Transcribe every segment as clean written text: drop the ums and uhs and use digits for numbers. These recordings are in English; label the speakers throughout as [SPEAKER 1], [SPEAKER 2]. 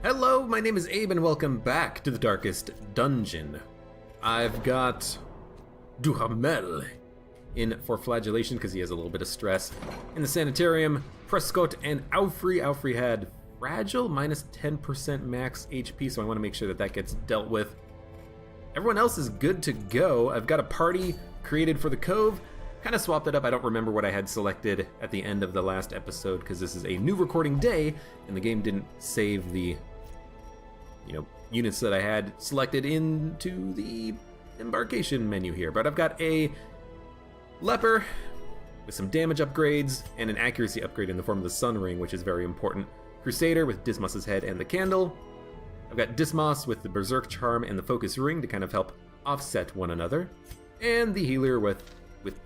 [SPEAKER 1] Hello, my name is Abe and welcome back to the Darkest Dungeon. I've got Duhamel in for flagellation because he has a little bit of stress. In the sanitarium, Prescott and Aufri. Aufri had fragile, minus 10% max HP, so I want to make sure that that gets dealt with. Everyone else is good to go. I've got a party created for the Cove. Kind of swapped it up. I don't remember what I had selected at the end of the last episode because this is a new recording day and the game didn't save the units that I had selected into the embarkation menu here. But I've got a leper with some damage upgrades and an accuracy upgrade in the form of the Sun Ring, which is very important. Crusader with Dismos's head and the candle. I've got Dismos with the Berserk Charm and the Focus Ring to kind of help offset one another. And the healer with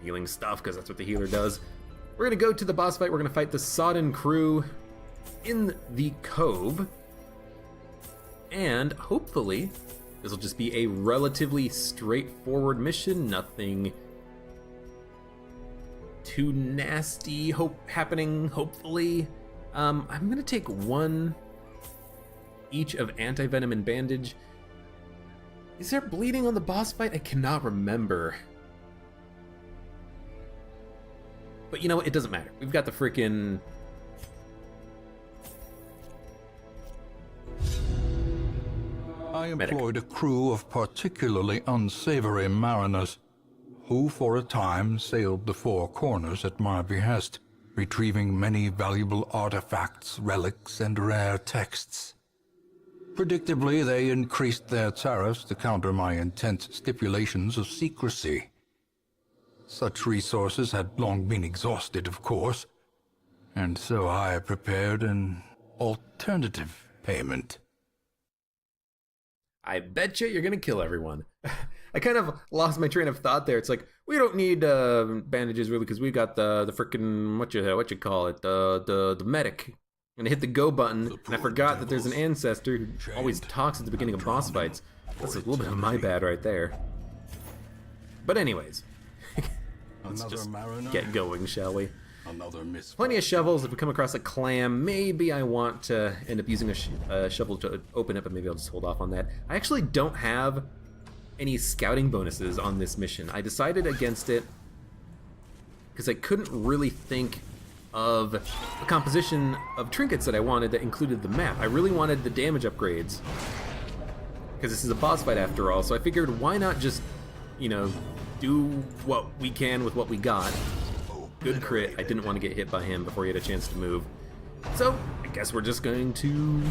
[SPEAKER 1] healing stuff, because that's what the healer does. We're gonna go to the boss fight. We're gonna fight the Sodden crew in the Cove. And hopefully, this will just be a relatively straightforward mission. Nothing too nasty happening, hopefully. I'm gonna take one each of anti-venom and bandage. Is there bleeding on the boss fight? I cannot remember. But you know what? It doesn't matter. We've got the frickin'
[SPEAKER 2] I employed a crew of particularly unsavory mariners, who for a time sailed the four corners at my behest, retrieving many valuable artifacts, relics, and rare texts. Predictably, they increased their tariffs to counter my intense stipulations of secrecy. Such resources had long been exhausted, of course, and so I prepared an alternative payment.
[SPEAKER 1] I betcha you're gonna kill everyone. I kind of lost my train of thought there. It's like, we don't need bandages really because we got the frickin' what you call it, the medic. I'm gonna hit the go button, and I forgot that there's an ancestor who always talks at the beginning of boss fights. That's a little bit of my bad right there. But anyways, let's just get going, shall we? Plenty of shovels. If we come across a clam, maybe I want to end up using a shovel to open it, but maybe I'll just hold off on that. I actually don't have any scouting bonuses on this mission. I decided against it because I couldn't really think of a composition of trinkets that I wanted that included the map. I really wanted the damage upgrades because this is a boss fight after all, so I figured why not just, do what we can with what we got. Good crit. I didn't want to get hit by him before he had a chance to move. So, I guess we're just going to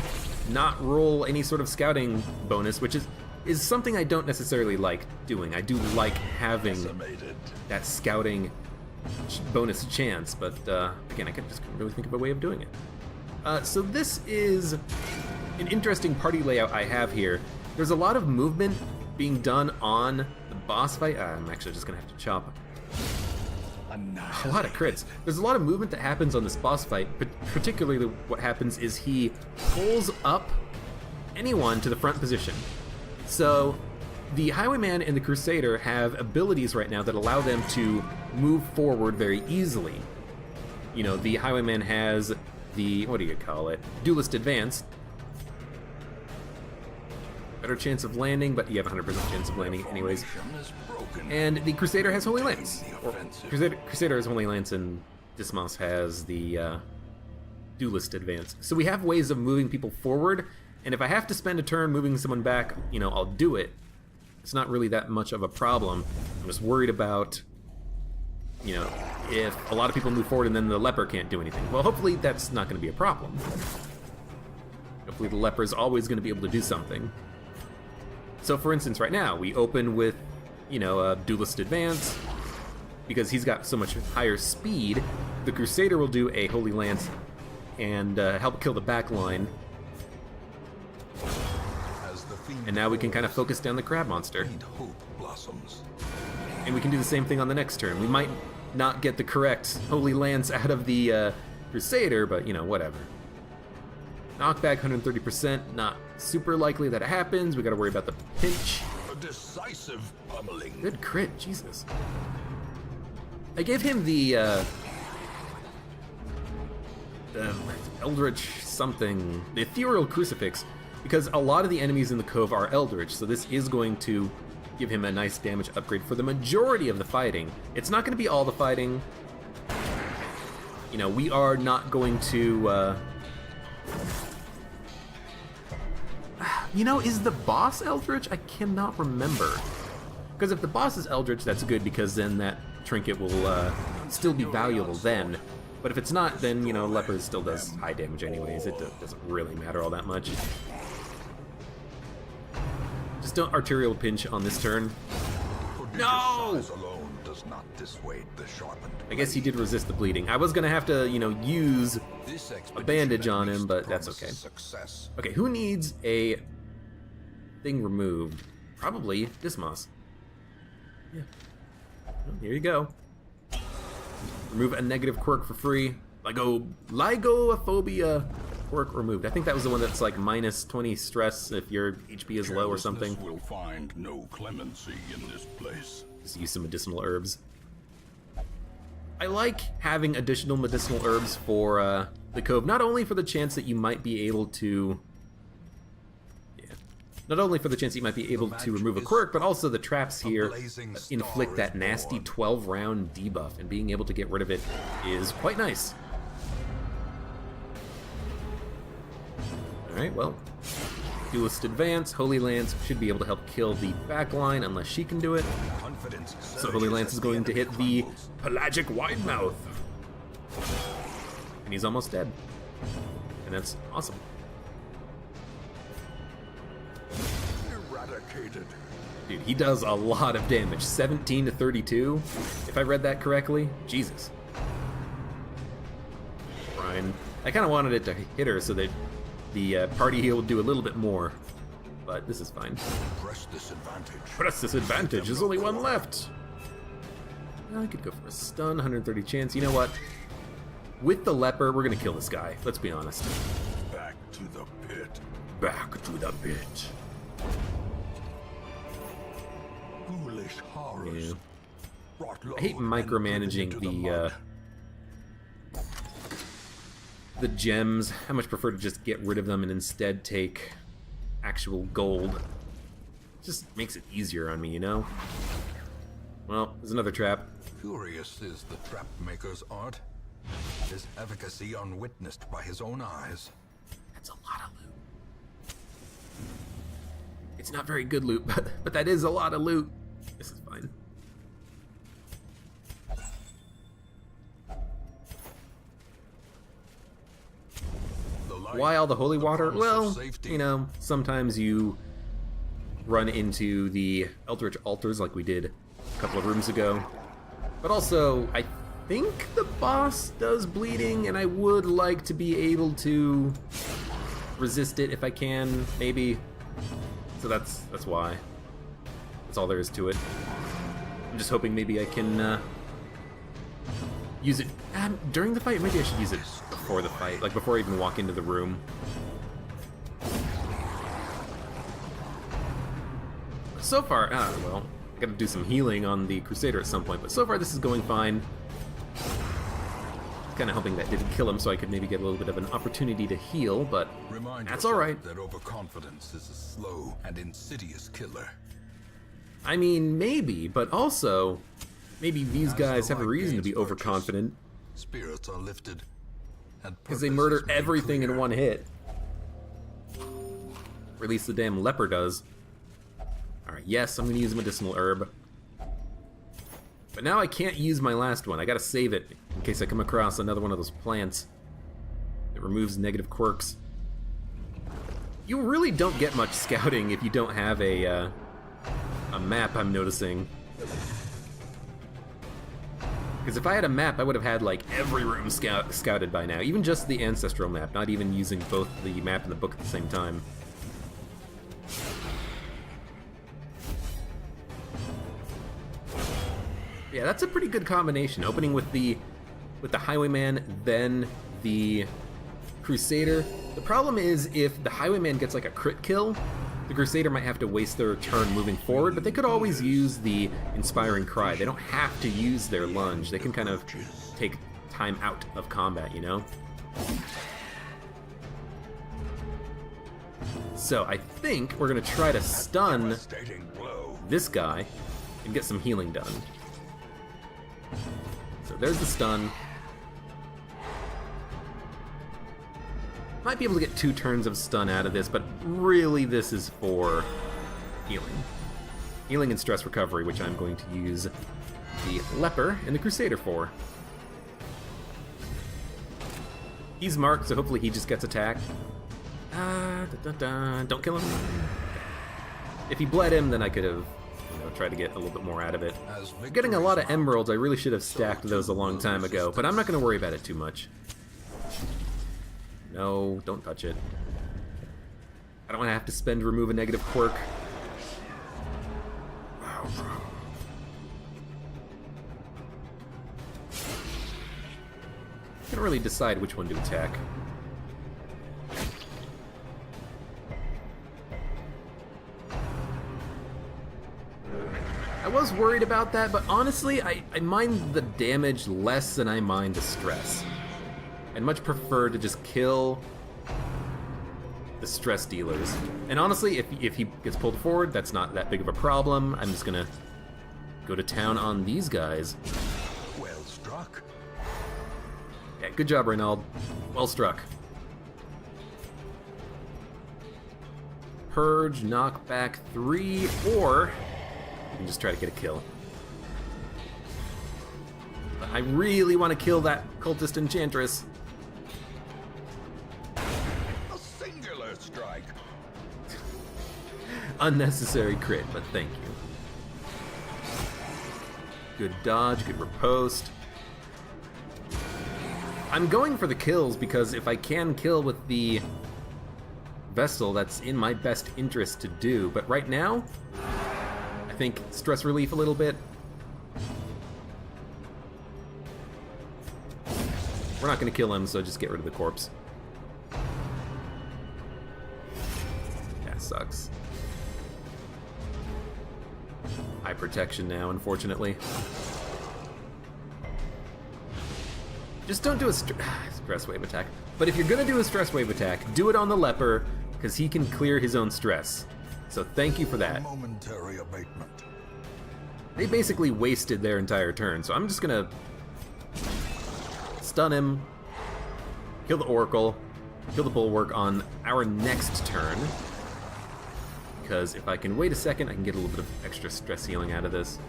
[SPEAKER 1] not roll any sort of scouting bonus, which is something I don't necessarily like doing. I do like having that scouting bonus chance, but again, I just couldn't really think of a way of doing it. So this is an interesting party layout I have here. There's a lot of movement being done on the boss fight. I'm actually just gonna have to chop a lot of crits. There's a lot of movement that happens on this boss fight, but particularly what happens is he pulls up anyone to the front position. So the Highwayman and the Crusader have abilities right now that allow them to move forward very easily. The Highwayman has the, Duelist Advance. Better chance of landing, but you have 100% chance of landing anyways. And the Crusader has Holy Lance. Crusader has Holy Lance and Dismos has the Duelist Advance. So we have ways of moving people forward, and if I have to spend a turn moving someone back, I'll do it. It's not really that much of a problem. I'm just worried about, if a lot of people move forward and then the leper can't do anything. Well, hopefully that's not going to be a problem. Hopefully the leper is always going to be able to do something. So for instance, right now, we open with, a Duelist Advance, because he's got so much higher speed. The Crusader will do a Holy Lance and help kill the back line. And now we can kind of focus down the crab monster. And we can do the same thing on the next turn. We might not get the correct Holy Lance out of the Crusader, but whatever. Knockback 130%, not super likely that it happens. We gotta worry about the pinch.
[SPEAKER 2] A decisive pummeling.
[SPEAKER 1] Good crit, Jesus. I gave him the Eldritch something, the Ethereal Crucifix, because a lot of the enemies in the cove are Eldritch, so this is going to give him a nice damage upgrade for the majority of the fighting. It's not going to be all the fighting. You know, we are not going to... You know, is the boss Eldritch? I cannot remember. Because if the boss is Eldritch, that's good, because then that trinket will still be valuable then. But if it's not, then, you know, Leopard still does high damage anyways. It doesn't really matter all that much. Just don't arterial pinch on this turn. No! I guess he did resist the bleeding. I was gonna have to, you know, use a bandage on him, but that's okay. Okay, who needs a thing removed? Probably Dismos. Yeah. Well, here you go. Remove a negative quirk for free. Lygophobia quirk removed. I think that was the one that's like minus 20 stress if your HP is low or something.
[SPEAKER 2] Will find no clemency in this place.
[SPEAKER 1] Just use some medicinal herbs. I like having additional medicinal herbs for the cove, not only for the chance that you might be able to... Not only for the chance that you might be able to remove a quirk, but also the traps here inflict that nasty 12-round debuff, and being able to get rid of it is quite nice. Alright, well, Duelist Advance, Holy Lance should be able to help kill the backline, unless she can do it. So Holy Lance is going to hit the Pelagic Widemouth. And he's almost dead. And that's awesome. Dude, he does a lot of damage. 17 to 32, if I read that correctly. Jesus. Brian. I kind of wanted it to hit her so that the party heal would do a little bit more. But this is fine.
[SPEAKER 2] Press disadvantage.
[SPEAKER 1] Press disadvantage. There's only one left. I could go for a stun. 130 chance. You know what? With the leper, we're going to kill this guy. Let's be honest.
[SPEAKER 2] Back to the pit.
[SPEAKER 1] Back to the pit.
[SPEAKER 2] Foolish horrors.
[SPEAKER 1] Yeah. I hate micromanaging the gems. I much prefer to just get rid of them and instead take actual gold. It just makes it easier on me, you know? Well, there's another trap.
[SPEAKER 2] Curious is the trap maker's art. His efficacy unwitnessed by his own eyes.
[SPEAKER 1] That's a lot of loot. It's not very good loot, but that is a lot of loot. This is fine. Why all the holy water? Well, you know, sometimes you run into the Eldritch altars like we did a couple of rooms ago. But also, I think the boss does bleeding, and I would like to be able to resist it if I can, maybe. So that's why. That's all there is to it. I'm just hoping maybe I can use it during the fight. Maybe I should use it before the fight, like before I even walk into the room. So far, well, I gotta do some healing on the Crusader at some point, but so far this is going fine. Kind of hoping that didn't kill him so I could maybe get a little bit of an opportunity to heal, but that's alright.
[SPEAKER 2] That overconfidence is a slow and insidious killer.
[SPEAKER 1] I mean, maybe, but also, maybe these guys have a reason to be overconfident.
[SPEAKER 2] Spirits are lifted,
[SPEAKER 1] because they murder everything in one hit. Or at least the damn leper does. Alright, yes, I'm going to use a medicinal herb. But now I can't use my last one. I gotta save it in case I come across another one of those plants that removes negative quirks. You really don't get much scouting if you don't have a map, I'm noticing. Because if I had a map, I would have had like every room scouted by now. Even just the ancestral map, not even using both the map and the book at the same time. Yeah, that's a pretty good combination. Opening with the Highwayman, then the Crusader. The problem is if the Highwayman gets like a crit kill, the Crusader might have to waste their turn moving forward, but they could always use the Inspiring Cry. They don't have to use their lunge. They can kind of take time out of combat, you know? So I think we're gonna try to stun this guy and get some healing done. So there's the stun. Might be able to get 2 turns of stun out of this, but really this is for healing. Healing and stress recovery, which I'm going to use the Leper and the Crusader for. He's marked, so hopefully he just gets attacked. Don't kill him. If he bled him, then I could have, tried to get a little bit more out of it. Getting a lot of emeralds, I really should have stacked those a long time ago, but I'm not going to worry about it too much. No, don't touch it. I don't want to have to spend to remove a negative quirk. Wow, bro. I can't really decide which one to attack. I was worried about that, but honestly, I mind the damage less than I mind the stress. I'd much prefer to just kill the stress dealers. And honestly, if he gets pulled forward, that's not that big of a problem. I'm just gonna go to town on these guys.
[SPEAKER 2] Well struck.
[SPEAKER 1] Yeah, good job, Reynald. Well struck. Purge, knock back 3, or you can just try to get a kill. But I really want to kill that cultist enchantress.
[SPEAKER 2] A singular strike.
[SPEAKER 1] Unnecessary crit, but thank you. Good dodge, good riposte. I'm going for the kills because if I can kill with the Vestal, that's in my best interest to do. But right now, I think stress relief a little bit. We're not going to kill him, so just get rid of the corpse. That sucks. High protection now, unfortunately. Just don't do a stress wave attack. But if you're going to do a stress wave attack, do it on the Leper, because he can clear his own stress. So thank you for that.
[SPEAKER 2] Momentary abatement.
[SPEAKER 1] They basically wasted their entire turn, so I'm just gonna stun him, kill the Oracle, kill the Bulwark on our next turn. Because if I can wait a second, I can get a little bit of extra stress healing out of this.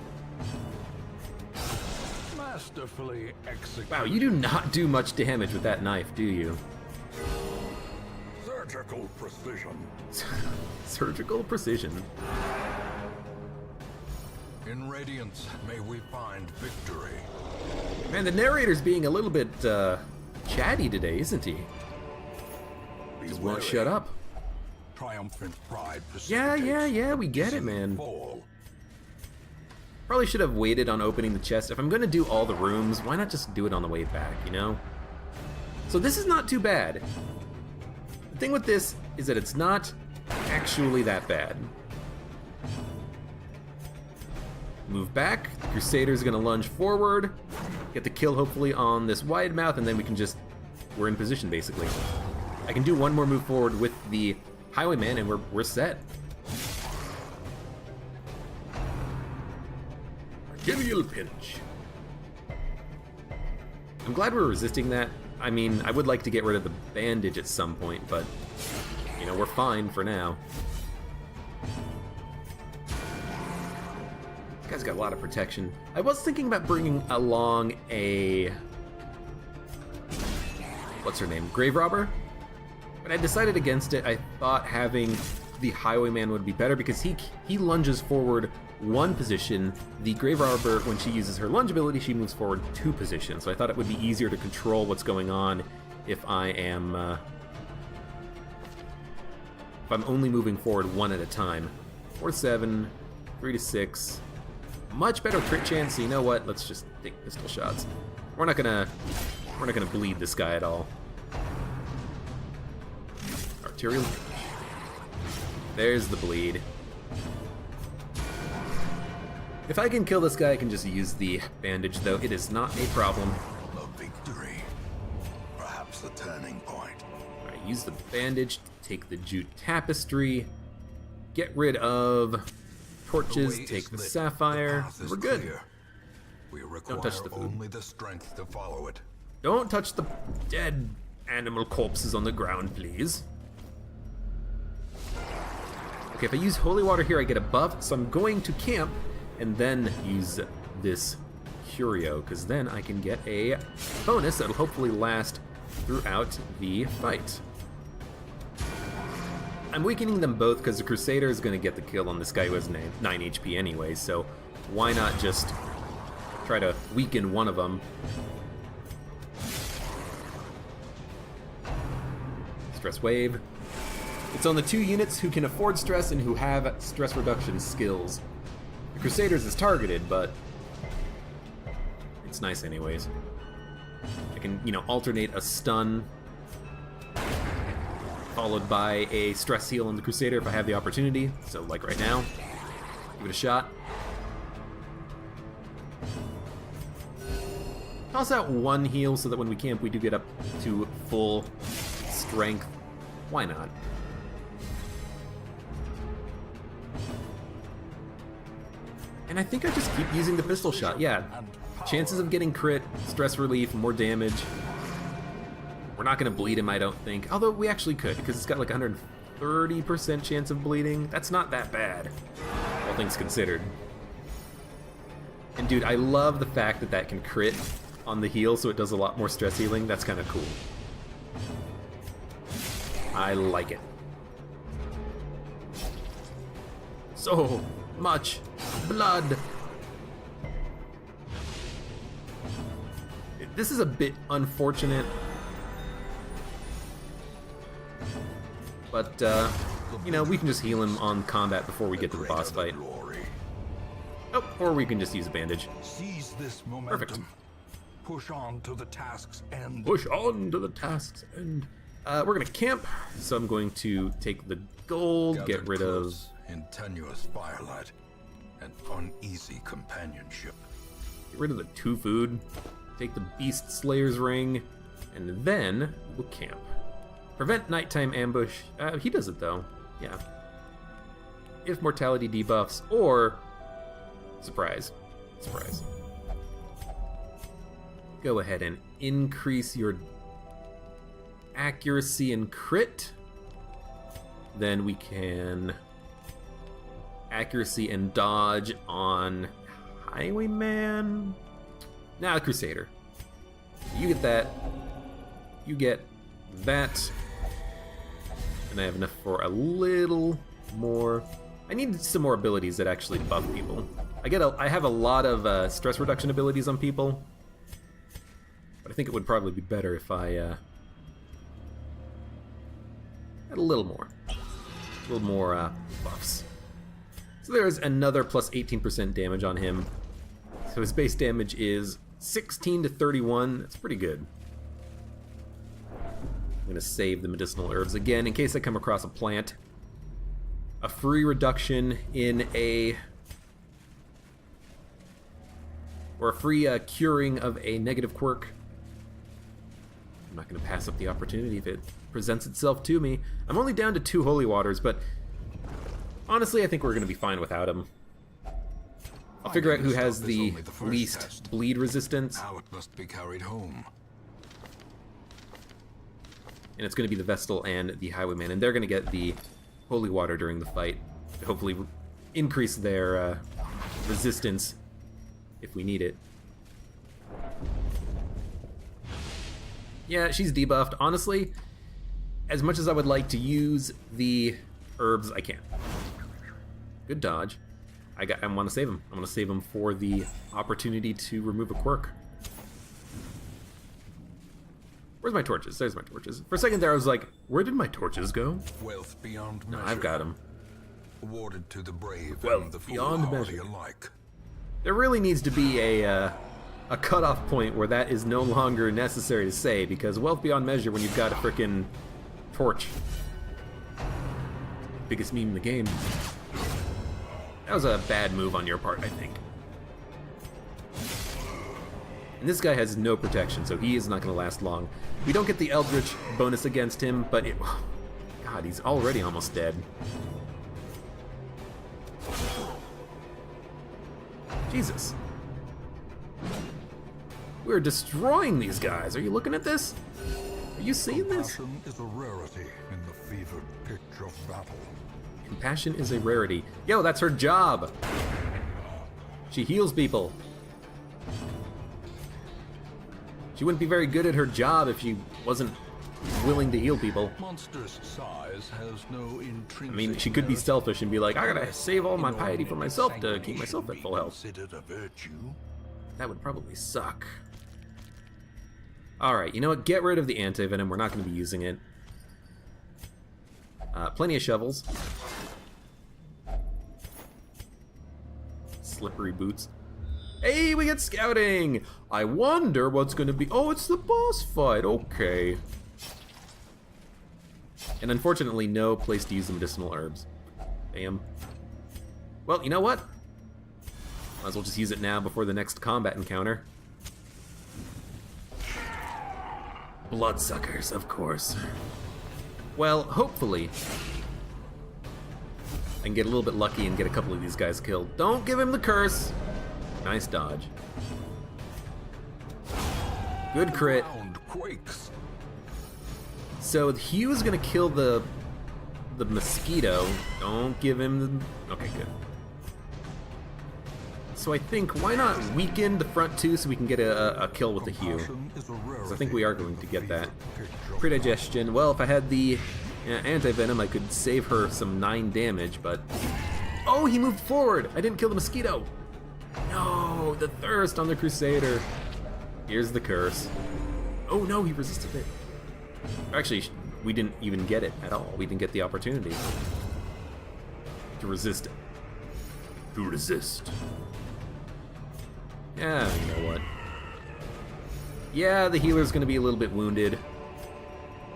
[SPEAKER 2] Masterfully executed.
[SPEAKER 1] Wow, you do not do much damage with that knife, do you?
[SPEAKER 2] Surgical precision.
[SPEAKER 1] Surgical precision.
[SPEAKER 2] In Radiance, may we find victory.
[SPEAKER 1] Man, the narrator's being a little bit chatty today, isn't he? He won't shut up.
[SPEAKER 2] Triumphant pride.
[SPEAKER 1] Yeah, we get it, man.
[SPEAKER 2] Fall.
[SPEAKER 1] Probably should have waited on opening the chest. If I'm gonna do all the rooms, why not just do it on the way back, you know? So this is not too bad. The thing with this is that it's not actually that bad. Move back, the Crusader's gonna lunge forward, get the kill hopefully on this wide mouth, and then we're in position basically. I can do one more move forward with the Highwayman and we're set. Arterial pinch. I'm glad we're resisting that. I mean, I would like to get rid of the bandage at some point, but we're fine for now. This guy's got a lot of protection. I was thinking about bringing along a... what's her name? Grave Robber? But I decided against it. I thought having the Highwayman would be better because he lunges forward 1 position. The Grave Robber, when she uses her lunge ability, she moves forward 2 positions. So I thought it would be easier to control what's going on if I'm only moving forward 1 at a time. 4-7, 3-6. Much better crit chance. So you know what? Let's just take pistol shots. We're not gonna bleed this guy at all. Arterial. There's the bleed. If I can kill this guy, I can just use the bandage, though. It is not a problem.
[SPEAKER 2] A victory. Perhaps the turning point.
[SPEAKER 1] Alright, use the bandage to take the jute tapestry. Get rid of torches, take the sapphire. We're good.
[SPEAKER 2] Clear. We require
[SPEAKER 1] touch the food.
[SPEAKER 2] only the strength to follow it.
[SPEAKER 1] Don't touch the dead animal corpses on the ground, please. Okay, if I use holy water here, I get a buff, so I'm going to camp and then use this curio, because then I can get a bonus that'll hopefully last throughout the fight. I'm weakening them both because the Crusader is going to get the kill on this guy who has 9 HP anyway, so why not just try to weaken one of them. Stress wave. It's on the 2 units who can afford stress and who have stress reduction skills. The Crusaders is targeted, but it's nice anyways. I can, alternate a stun followed by a stress heal on the Crusader if I have the opportunity. So like right now, give it a shot. Toss out 1 heal so that when we camp we do get up to full strength. Why not? And I think I just keep using the pistol shot. Yeah, chances of getting crit, stress relief, more damage. We're not going to bleed him, I don't think. Although we actually could, because it's got like 130% chance of bleeding. That's not that bad, all things considered. And dude, I love the fact that that can crit on the heal, so it does a lot more stress healing. That's kind of cool. I like it. So much blood. This is a bit unfortunate, but we can just heal him on combat before we get to the boss fight. Oh, or we can just use a bandage.
[SPEAKER 2] Seize this momentum.
[SPEAKER 1] Perfect.
[SPEAKER 2] Push on to the task's end.
[SPEAKER 1] Push on to the task's end. We're gonna camp, so I'm going to take the gold, get
[SPEAKER 2] Gathered
[SPEAKER 1] rid of...
[SPEAKER 2] close in tenuous firelight and uneasy companionship.
[SPEAKER 1] Get rid of the 2 food, take the Beast Slayer's ring, and then we'll camp. Prevent nighttime ambush. He does it though, yeah. If mortality debuffs, or surprise. Go ahead and increase your accuracy and crit. Then we can accuracy and dodge on Highwayman. Nah, Crusader. You get that. You get that. And I have enough for a little more. I need some more abilities that actually buff people. I have a lot of stress reduction abilities on people, but I think it would probably be better if I had a little more buffs. So there's another plus 18% damage on him. So his base damage is 16 to 31. That's pretty good. I'm gonna save the medicinal herbs again in case I come across a plant. A free reduction in or a free curing of a negative quirk. I'm not gonna pass up the opportunity if it presents itself to me. I'm only down to 2 holy waters, but honestly, I think we're gonna be fine without him. I'll figure out who has the least bleed resistance.
[SPEAKER 2] Now it must be carried home.
[SPEAKER 1] And it's going to be the Vestal and the Highwayman, and they're going to get the holy water during the fight to hopefully increase their resistance if we need it. Yeah, she's debuffed. Honestly, as much as I would like to use the herbs, I can't. Good dodge. I want to save him. I want to save him for the opportunity to remove a quirk. Where's my torches? There's my torches. For a second there I was like, where did my torches go?
[SPEAKER 2] Wealth beyond
[SPEAKER 1] No,
[SPEAKER 2] measure.
[SPEAKER 1] I've got them.
[SPEAKER 2] Awarded to the brave
[SPEAKER 1] Wealth
[SPEAKER 2] and the
[SPEAKER 1] beyond
[SPEAKER 2] foolhardy
[SPEAKER 1] measure.
[SPEAKER 2] alike.
[SPEAKER 1] There really needs to be a cutoff point where that is no longer necessary to say, because wealth beyond measure when you've got a frickin' torch. Biggest meme in the game. That was a bad move on your part, I think. And this guy has no protection, so he is not going to last long. We don't get the Eldritch bonus against him, but God, he's already almost dead. Jesus. We're destroying these guys. Are you looking at this? Are you seeing this?
[SPEAKER 2] Compassion is a rarity in the fevered pitch of battle.
[SPEAKER 1] Compassion is a rarity. Yo, that's her job. She heals people. She wouldn't be very good at her job if she wasn't willing to heal people.
[SPEAKER 2] Monstrous size has no intrinsic.
[SPEAKER 1] I mean, she could be selfish and be like, I gotta save all my piety for myself to keep myself at full health.
[SPEAKER 2] Considered a virtue.
[SPEAKER 1] That would probably suck. Alright, you know what? Get rid of the anti-venom. We're not going to be using it. Plenty of shovels. Slippery boots. Hey, we get scouting! I wonder what's going to be... Oh, it's the boss fight. Okay. And unfortunately, no place to use the medicinal herbs. Bam. Well, you know what? Might as well just use it now before the next combat encounter. Bloodsuckers, of course. Well, hopefully, I can get a little bit lucky and get a couple of these guys killed. Don't give him the curse! Nice dodge. Good crit.
[SPEAKER 2] Quakes.
[SPEAKER 1] So Hugh is gonna kill the mosquito. Don't give him the... Okay, good. So I think, why not weaken the front two so we can get a kill with the Hue? Because I think we are going to get that. Predigestion. Well, if I had the anti-venom, I could save her some 9 damage, but... Oh, he moved forward! I didn't kill the mosquito! No, the thirst on the Crusader. Here's the curse. Oh no, he resisted it. Actually, we didn't even get it at all. We didn't get the opportunity to resist it. To resist. Yeah, you know what? Yeah, the healer's gonna be a little bit wounded.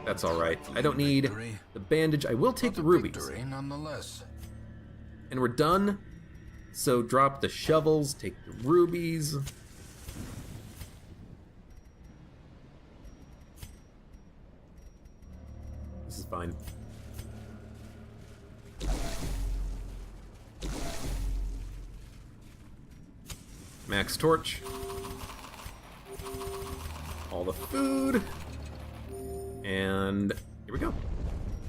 [SPEAKER 1] That's alright. I don't need the bandage. I will take the rubies.
[SPEAKER 2] Nonetheless.
[SPEAKER 1] And we're done. So drop the shovels, take the rubies. This is fine. Max torch. All the food. And here we go.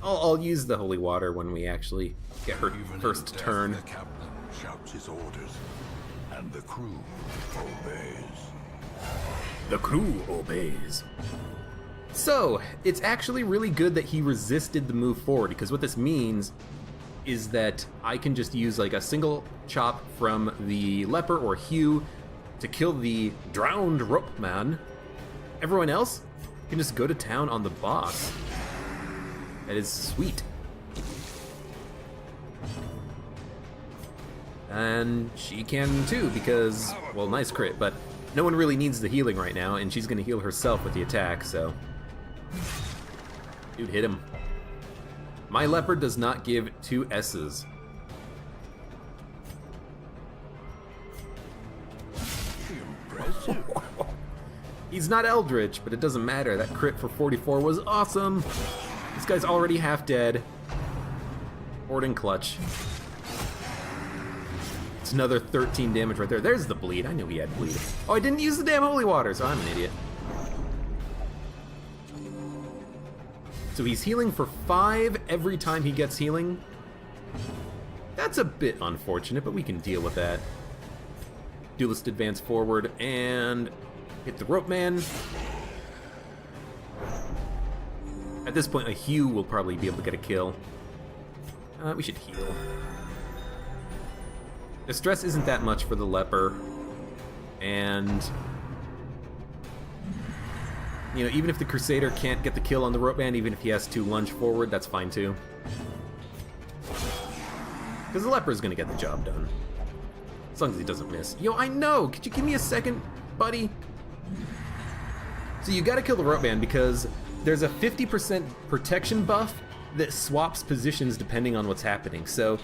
[SPEAKER 1] I'll use the holy water when we actually get her first turn.
[SPEAKER 2] The captain shouts his orders, and the crew obeys.
[SPEAKER 1] The crew obeys. So, it's actually really good that he resisted the move forward, because what this means is that I can just use like a single chop from the leper or Hugh to kill the drowned rope man. Everyone else can just go to town on the boss. That is sweet. And she can too, because, well, nice crit, but no one really needs the healing right now, and she's gonna heal herself with the attack, so. Dude, hit him. My leopard does not give 2 S's. He's not Eldritch, but it doesn't matter. That crit for 44 was awesome. This guy's already half dead. Hoarding clutch. It's another 13 damage right there. There's the bleed. I knew he had bleed. Oh, I didn't use the damn holy water, so I'm an idiot. So he's healing for 5 every time he gets healing. That's a bit unfortunate, but we can deal with that. Duelist advance forward and hit the rope man. At this point, a Hugh will probably be able to get a kill. We should heal. The stress isn't that much for the leper. And you know, even if the Crusader can't get the kill on the rope man, even if he has to lunge forward, that's fine too. Because the leper is going to get the job done. As long as he doesn't miss. Yo, I know! Could you give me a second, buddy? So you gotta kill the rope man because there's a 50% protection buff that swaps positions depending on what's happening. So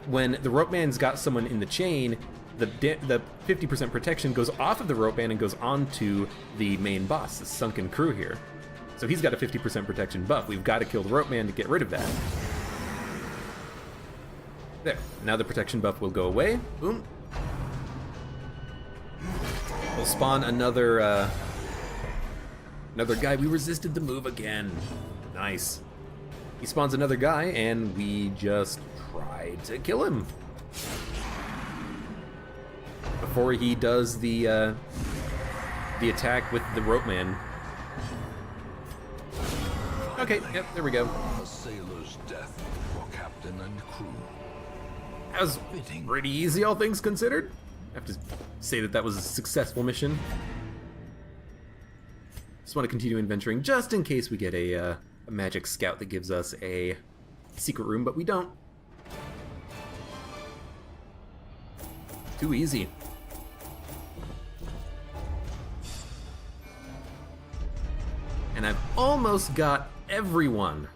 [SPEAKER 1] when the rope man's got someone in the chain, the 50% protection goes off of the rope band and goes onto the main boss, the Sunken crew here. So he's got a 50% protection buff. We've got to kill the rope man to get rid of that. There. Now the protection buff will go away. Boom. We'll spawn another guy. We resisted the move again. Nice. He spawns another guy, and we just tried to kill him before he does the attack with the rope man. Okay, yep, there we go.
[SPEAKER 2] A sailor's death for captain and crew.
[SPEAKER 1] That was pretty easy, all things considered. I have to say that was a successful mission. Just want to continue adventuring just in case we get a magic scout that gives us a secret room, but we don't. Too easy. And I've almost got everyone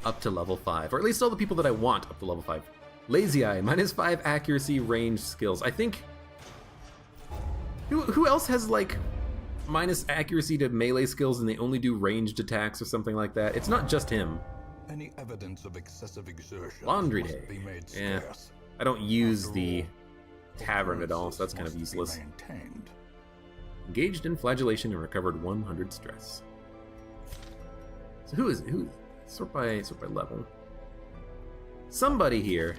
[SPEAKER 1] up to level 5, or at least all the people that I want up to level 5. Lazy Eye, -5 accuracy, range, skills. I think... Who else has, like, minus accuracy to melee skills and they only do ranged attacks or something like that? It's not just him.
[SPEAKER 2] Any evidence of excessive exertion
[SPEAKER 1] Laundry
[SPEAKER 2] must
[SPEAKER 1] Day.
[SPEAKER 2] be made
[SPEAKER 1] Yeah.
[SPEAKER 2] scarce.
[SPEAKER 1] I don't use the tavern at all, so that's kind of
[SPEAKER 2] Must be
[SPEAKER 1] useless.
[SPEAKER 2] maintained.
[SPEAKER 1] Engaged in flagellation and recovered 100 stress. So who? Sort by level. Somebody here.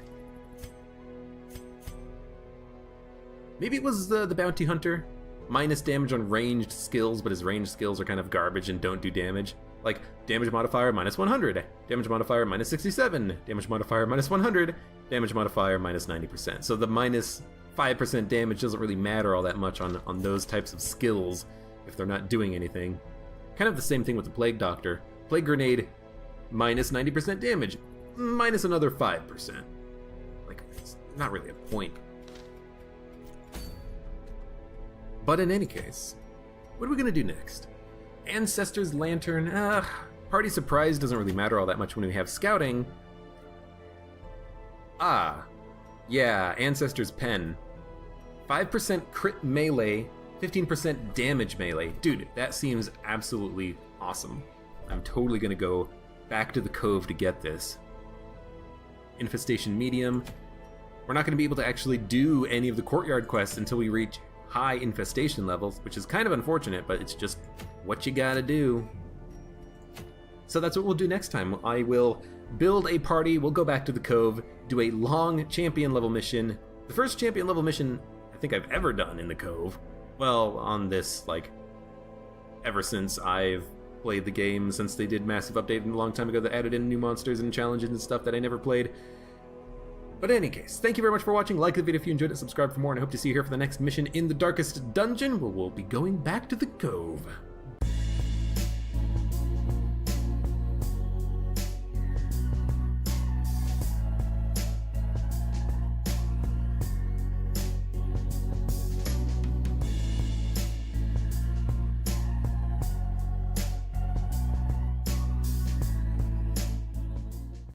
[SPEAKER 1] Maybe it was the bounty hunter. Minus damage on ranged skills, but his ranged skills are kind of garbage and don't do damage. Like damage modifier -100, damage modifier -67, damage modifier -100, damage modifier -90%. So the -5% damage doesn't really matter all that much on those types of skills if they're not doing anything. Kind of the same thing with the Plague Doctor. Plague Grenade, -90% damage, minus another 5%. Like, it's not really a point. But in any case, what are we gonna do next? Ancestor's Lantern, Party Surprise doesn't really matter all that much when we have Scouting. Yeah, Ancestor's Pen. 5% crit melee, 15% damage melee. Dude, that seems absolutely awesome. I'm totally gonna go back to the Cove to get this. Infestation Medium. We're not gonna be able to actually do any of the Courtyard quests until we reach high infestation levels, which is kind of unfortunate, but it's just what you gotta do. So that's what we'll do next time. I will build a party, we'll go back to the Cove, do a long champion level mission. The first champion level mission I think I've ever done in the Cove. Well, on this, like, ever since I've played the game, since they did massive update a long time ago that added in new monsters and challenges and stuff that I never played. But in any case, thank you very much for watching. Like the video if you enjoyed it, subscribe for more, and I hope to see you here for the next mission in the Darkest Dungeon, where we'll be going back to the Cove.